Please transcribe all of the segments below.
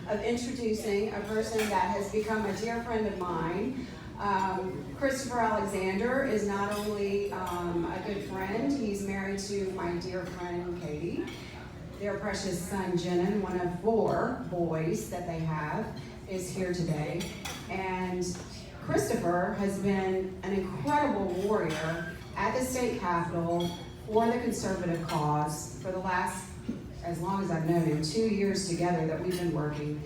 of introducing a person that has become a dear friend of mine. Christopher Alexander is not only a good friend, he's married to my dear friend Katie. Their precious son Jenin, one of 4 boys that they have, is here today. And Christopher has been an incredible warrior at the state capitol for the conservative cause for the last, as long as I've known him, 2 years together that we've been working.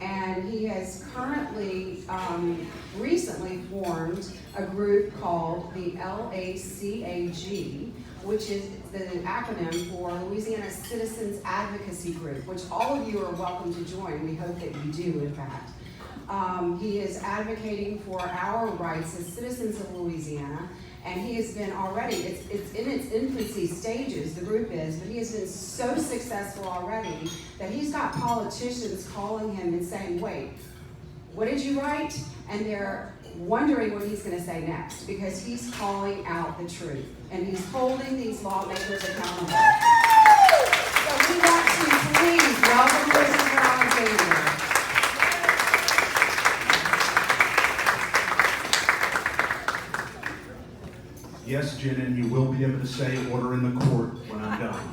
And he has currently, recently formed a group called the LACAG, which is the acronym for Louisiana Citizens Advocacy Group, which all of you are welcome to join. We hope that you do, in fact. He is advocating for our rights as citizens of Louisiana, and he has been already, it's in its infancy stages, the group is, but he has been so successful already that he's got politicians calling him and saying, wait, what did you write? And they're wondering what he's going to say next, because he's calling out the truth, and he's holding these lawmakers accountable. So we want to please welcome Christopher Alexander. Yes, Jenin, you will be able to say order in the court when I'm done.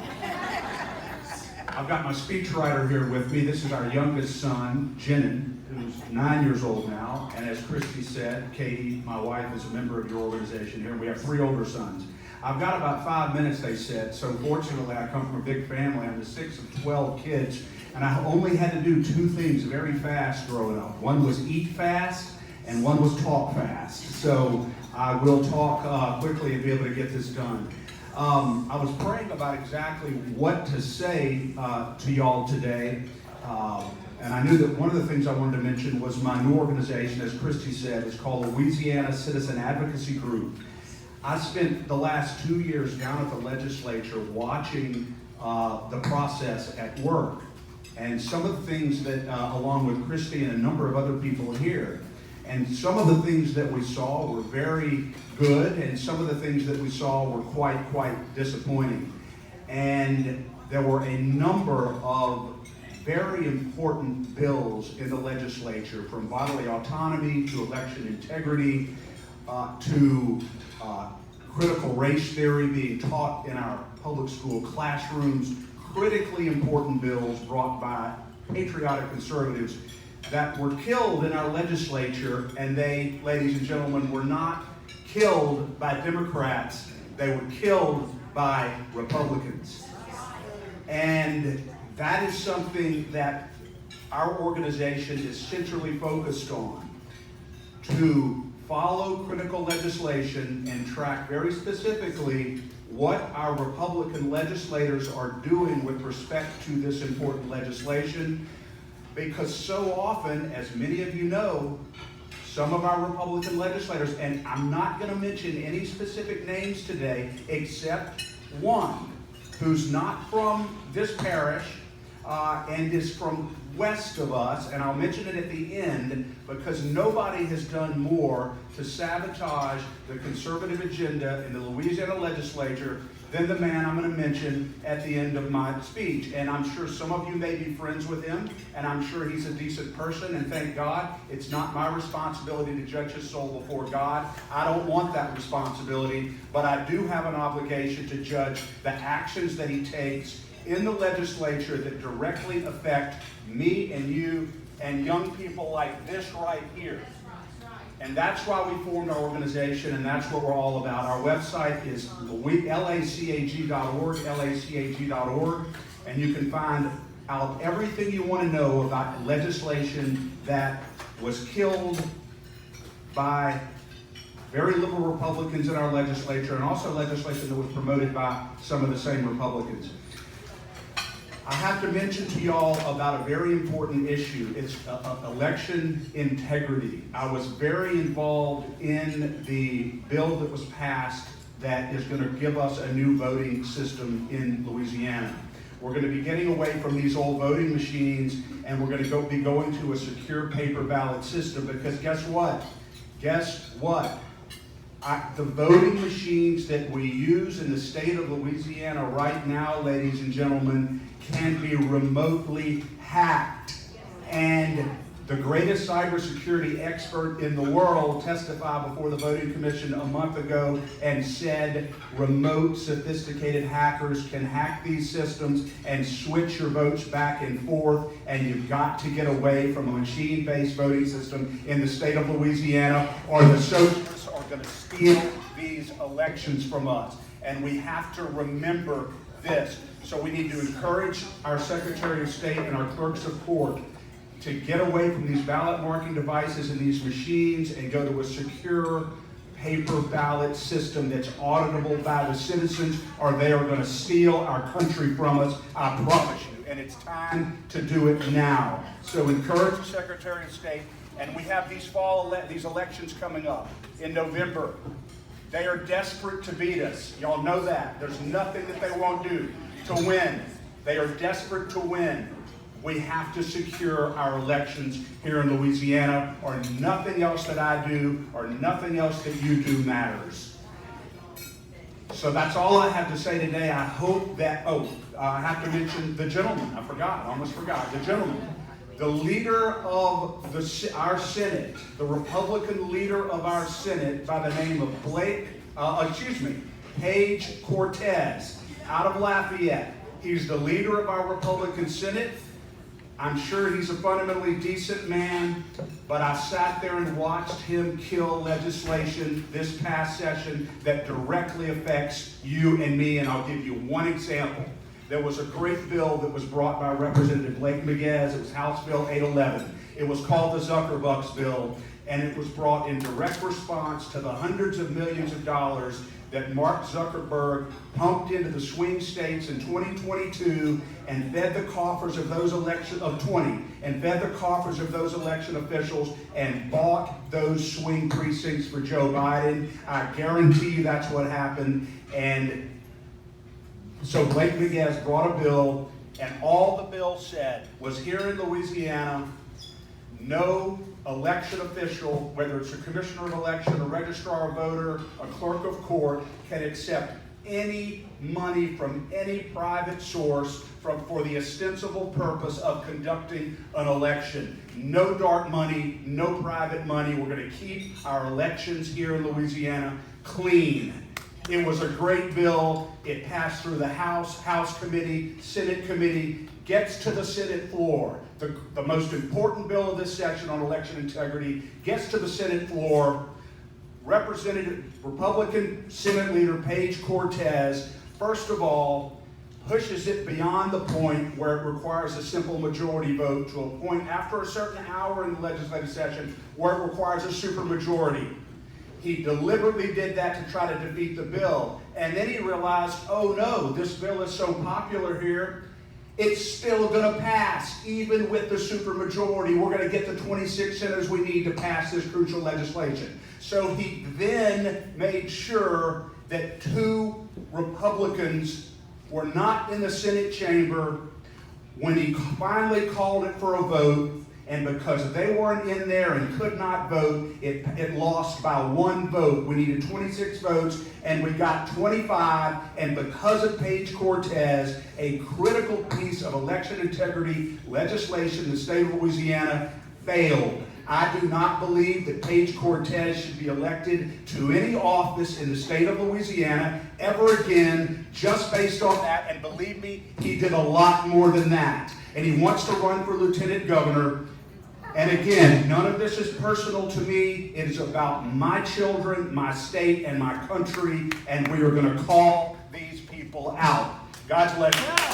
I've got my speechwriter here with me. This is our youngest son, Jenin, who's 9 years old now. And as Christy said, Katie, my wife, is a member of your organization here. We have 3 older sons. I've got about 5 minutes, they said. So fortunately, I come from a big family. I'm the 6th of 12 kids. And I only had to do 2 things very fast growing up. One was eat fast, and one was talk fast. So I will talk quickly and be able to get this done. I was praying about exactly what to say to y'all today. And I knew that one of the things I wanted to mention was my new organization, as Christy said, is called Louisiana Citizen Advocacy Group. I spent the last 2 years down at the legislature watching the process at work. And some of the things that, along with Christy and a number of other people here, and some of the things that we saw were very good, and some of the things that we saw were quite disappointing. And there were a number of very important bills in the legislature, from bodily autonomy to election integrity to critical race theory being taught in our public school classrooms, critically important bills brought by patriotic conservatives that were killed in our legislature, and they, ladies and gentlemen, were not killed by Democrats, they were killed by Republicans. And that is something that our organization is centrally focused on, to follow critical legislation and track very specifically what our Republican legislators are doing with respect to this important legislation. Because so often, as many of you know, some of our Republican legislators, and I'm not going to mention any specific names today, except one who's not from this parish and is from west of us, and I'll mention it at the end, because nobody has done more to sabotage the conservative agenda in the Louisiana legislature than the man I'm going to mention at the end of my speech. And I'm sure some of you may be friends with him, and I'm sure he's a decent person, and thank God it's not my responsibility to judge his soul before God. I don't want that responsibility, but I do have an obligation to judge the actions that he takes in the legislature that directly affect me and you and young people like this right here. And that's why we formed our organization, and that's what we're all about. Our website is lacag.org, lacag.org, and you can find out everything you want to know about legislation that was killed by very liberal Republicans in our legislature, and also legislation that was promoted by some of the same Republicans. I have to mention to y'all about a very important issue. It's election integrity. I was very involved in the bill that was passed that is going to give us a new voting system in Louisiana. We're going to be getting away from these old voting machines, and we're going to be going to a secure paper ballot system, because guess what? The voting machines that we use in the state of Louisiana right now, ladies and gentlemen, can be remotely hacked. And The greatest cybersecurity expert in the world testified before the voting commission a month ago and said remote sophisticated hackers can hack these systems and switch your votes back and forth, and you've got to get away from a machine-based voting system in the state of Louisiana, or the socialists are going to steal these elections from us. And we have to remember this. So we need to encourage our Secretary of State and our clerks of court to get away from these ballot marking devices and these machines and go to a secure paper ballot system that's auditable by the citizens, or they are going to steal our country from us, I promise you. And it's time to do it now. So encourage the Secretary of State, and we have these these elections coming up in November. They are desperate to beat us. Y'all know that. There's nothing that they won't do to win. They are desperate to win. We have to secure our elections here in Louisiana, or nothing else that I do or nothing else that you do matters. So that's all I have to say today. I hope that, I have to mention the gentleman. I almost forgot. The gentleman, the leader of our Senate, the Republican leader of our Senate by the name of Page Cortez out of Lafayette. He's the leader of our Republican Senate. I'm sure he's a fundamentally decent man, but I sat there and watched him kill legislation this past session that directly affects you and me, and I'll give you one example. There was a great bill that was brought by Representative Blake Miguez. It was House Bill 811. It was called the Zuckerbucks bill, and it was brought in direct response to the hundreds of millions of dollars that Mark Zuckerberg pumped into the swing states in 2022 and fed the coffers of those election officials and bought those swing precincts for Joe Biden. I guarantee you that's what happened. And so Blake Miguez brought a bill, and all the bill said was, here in Louisiana, no election official, whether it's a commissioner of election, a registrar of voter, a clerk of court, can accept any money from any private source for the ostensible purpose of conducting an election. No dark money, no private money. We're going to keep our elections here in Louisiana clean. It was a great bill. It passed through the House committee, Senate committee, gets to the Senate floor. The most important bill of this session on election integrity gets to the Senate floor. Republican Senate Leader Page Cortez, first of all, pushes it beyond the point where it requires a simple majority vote to a point after a certain hour in the legislative session where it requires a supermajority. He deliberately did that to try to defeat the bill. And then he realized, oh no, this bill is so popular here, it's still going to pass, even with the supermajority. We're going to get the 26 senators we need to pass this crucial legislation. So he then made sure that 2 Republicans were not in the Senate chamber when he finally called it for a vote. And because they weren't in there and could not vote, it lost by 1 vote. We needed 26 votes, and we got 25. And because of Page Cortez, a critical piece of election integrity legislation in the state of Louisiana failed. I do not believe that Page Cortez should be elected to any office in the state of Louisiana ever again, just based on that. And believe me, he did a lot more than that. And he wants to run for lieutenant governor. And again, none of this is personal to me. It is about my children, my state, and my country. And we are going to call these people out. God bless you.